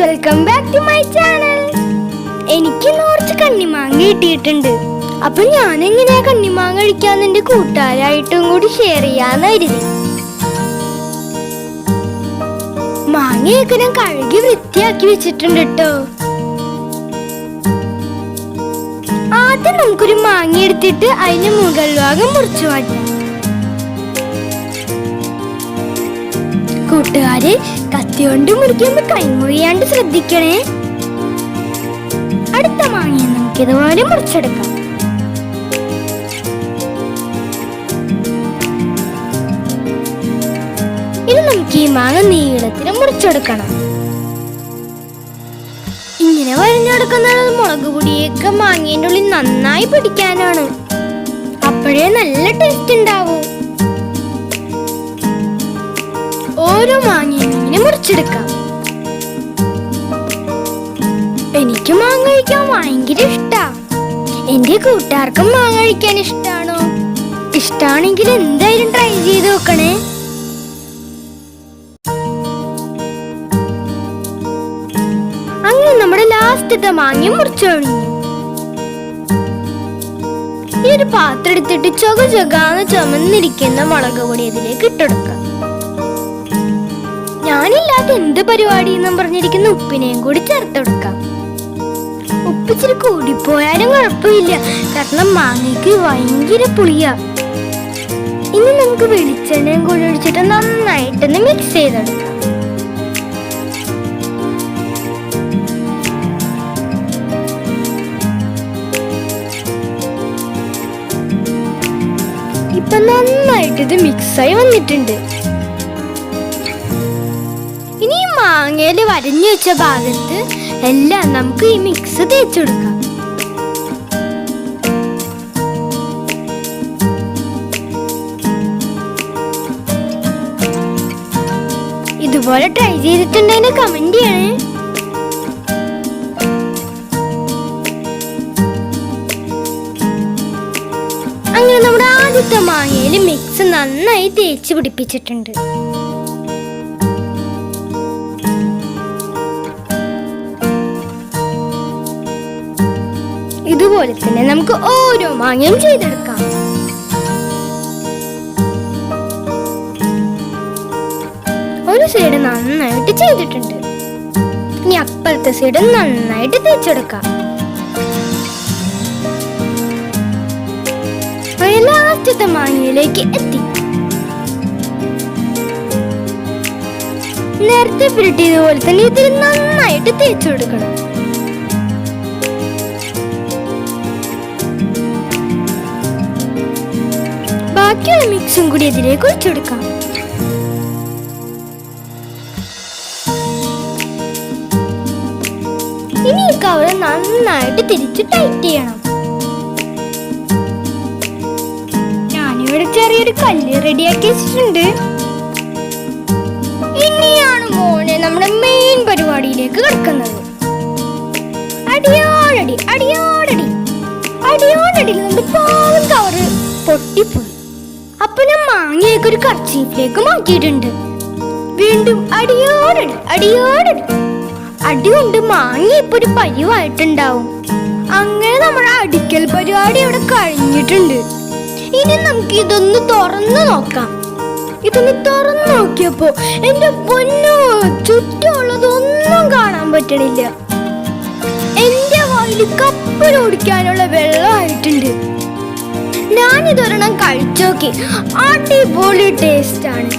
Welcome back to my channel. എനിക്ക് കുറച്ച് കണ്ണിമാങ്ങ കിട്ടിയിട്ടുണ്ട്. അപ്പൊ ഞാൻ എങ്ങനെയാ കണ്ണിമാങ്ങ കഴിക്കാന്ന് എന്റെ കൂട്ടുകാരായിട്ടും കൂടി ഷെയർ ചെയ്യാന്ന് കരുതി. മാങ്ങയൊക്കെ ഞാൻ കഴുകി വൃത്തിയാക്കി വെച്ചിട്ടുണ്ട് കേട്ടോ. ആദ്യം നമുക്കൊരു മാങ്ങ എടുത്തിട്ട് അതിന് മുകൾ ഭാഗം മുറിച്ചു മാറ്റാം. കൂട്ടുകാര്, കത്തി കൊണ്ട് മുറിക്കുമ്പോ കൈമുറിയാണ്ട് ശ്രദ്ധിക്കണേ. അടുത്ത മാങ്ങ നമുക്കിതുപോലെ മുറിച്ചെടുക്കാം. ഇനി നമുക്ക് ഈ മാങ്ങ നീളത്തിന് മുറിച്ചെടുക്കണം. ഇങ്ങനെ വരഞ്ഞെടുക്കുന്നത് മുളക് പൊടിയൊക്കെ മാങ്ങേന്റെ ഉള്ളിൽ നന്നായി പിടിക്കാനാണ്. അപ്പോഴേ നല്ല ടേസ്റ്റ് ഉണ്ടാവൂ. ഓരോ മാങ്ങയും ഇങ്ങനെ മുറിച്ചെടുക്കാം. എനിക്ക് മാങ്ങ കഴിക്കാൻ ഭയങ്കര ഇഷ്ടാ. എന്റെ കൂട്ടുകാർക്കും മാങ്ങ കഴിക്കാൻ ഇഷ്ടാണോ? ഇഷ്ടാണെങ്കിൽ എന്തായാലും ട്രൈ ചെയ്ത് നോക്കണേ. അങ്ങനെ നമ്മുടെ ലാസ്റ്റത്തെ മാങ്ങ മുറിച്ചു കഴിഞ്ഞു. ഈ ഒരു പാത്രം എടുത്തിട്ട് ചൊകാന്ന് ചുമന്നിരിക്കുന്ന മുളക് പൊടി ഇതിലേക്ക് ഇട്ടെടുക്കാം. ഞാനില്ലാത്ത എന്ത് പരിപാടി എന്നും പറഞ്ഞിരിക്കുന്ന ഉപ്പിനെയും കൂടി ചേർത്തെടുക്കാം. ഉപ്പിച്ചിരി കൂടിപ്പോയാലും കുഴപ്പമില്ല, കാരണം മാങ്ങയ്ക്ക് ഭയങ്കര പുളിയാ. ഇനി നമുക്ക് വെളിച്ചെണ്ണയും കൂടി ഒഴിച്ചിട്ട് നന്നായിട്ടൊന്ന് മിക്സ് ചെയ്തെടുക്കാം. ഇപ്പൊ നന്നായിട്ട് ഇത് മിക്സായി വന്നിട്ടുണ്ട്. ഇനി ഈ മാങ്ങയില് വരഞ്ഞു വെച്ച ഭാഗത്ത് എല്ലാം നമുക്ക് ഈ മിക്സ് തേച്ചെടുക്കാം. ഇതുപോലെ ട്രൈ ചെയ്തിട്ടുണ്ടെങ്കിൽ കമന്റ് ചെയ്യണേ. അങ്ങനെ നമ്മുടെ ആദ്യത്തെ മാങ്ങയില് മിക്സ് നന്നായി തേച്ച് പിടിപ്പിച്ചിട്ടുണ്ട്. ഇതുപോലെ തന്നെ നമുക്ക് ഓരോ മാങ്ങയും ചെയ്തെടുക്കാം. ഒരു സൈഡ് നന്നായിട്ട് ചെയ്തിട്ടുണ്ട്. ഇനി അപ്പുറത്തെ സൈഡ് നന്നായിട്ട് തേച്ചെടുക്കാം. ലാസ്റ്റത്തെ മാങ്ങയിലേക്ക് എത്തി. നേരത്തെ പുരട്ടിയതുപോലെ തന്നെ ഇതിൽ നന്നായിട്ട് തേച്ചു കൊടുക്കണം. ബാക്കിയുള്ള മിക്സും കൂടി ഇതിലേക്ക് ഒഴിച്ചെടുക്കാം. ഇനി ഈ കവർ നന്നായിട്ട് തിരിച്ച് ടൈറ്റ് ചെയ്യണം. ഞാനിവിടെ ചെറിയൊരു കല്ല് റെഡിയാക്കി വെച്ചിട്ടുണ്ട്. ഇനിയാണ് മോനെ നമ്മുടെ മെയിൻ പരിപാടിയിലേക്ക് കിടക്കുന്നത്. അടിയോടടി അടിയോടടി അടിയോടടി നമ്മുടെ പാവം കവറ് പൊട്ടിപ്പോയി. അപ്പൊ ഞാൻ മാങ്ങയൊക്കെ ഒരു കർച്ചീഫിലേക്ക് മാറ്റിയിട്ടുണ്ട്. വീണ്ടും അടിയോടടി അടിയോടടി അടി കൊണ്ട് മാങ്ങ ഇപ്പൊ ഒരു പരിവായിട്ടുണ്ടാവും. അങ്ങനെ നമ്മുടെ അടിക്കൽ പരിപാടി ഇവിടെ കഴിഞ്ഞിട്ടുണ്ട്. ഇനി നമുക്ക് ഇതൊന്ന് തുറന്നു നോക്കാം. ഇതൊന്ന് തുറന്നു നോക്കിയപ്പോ എന്റെ പൊന്നോ, ചുറ്റുമുള്ളതൊന്നും കാണാൻ പറ്റണില്ല. എന്റെ വായിൽ കപ്പലോടിക്കാനുള്ള വെള്ളമായിട്ടുണ്ട്. ഞാനിതൊരെണ്ണം കഴിച്ചോക്കി, അടിപൊളി ടേസ്റ്റ് ആണ്.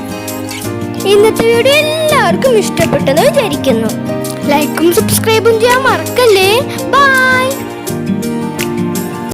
ഇന്നത്തെ വീഡിയോ എല്ലാവർക്കും ഇഷ്ടപ്പെട്ടെന്ന് വിചാരിക്കുന്നു. ലൈക്കും സബ്സ്ക്രൈബും ചെയ്യാൻ മറക്കല്ലേ. ബൈ.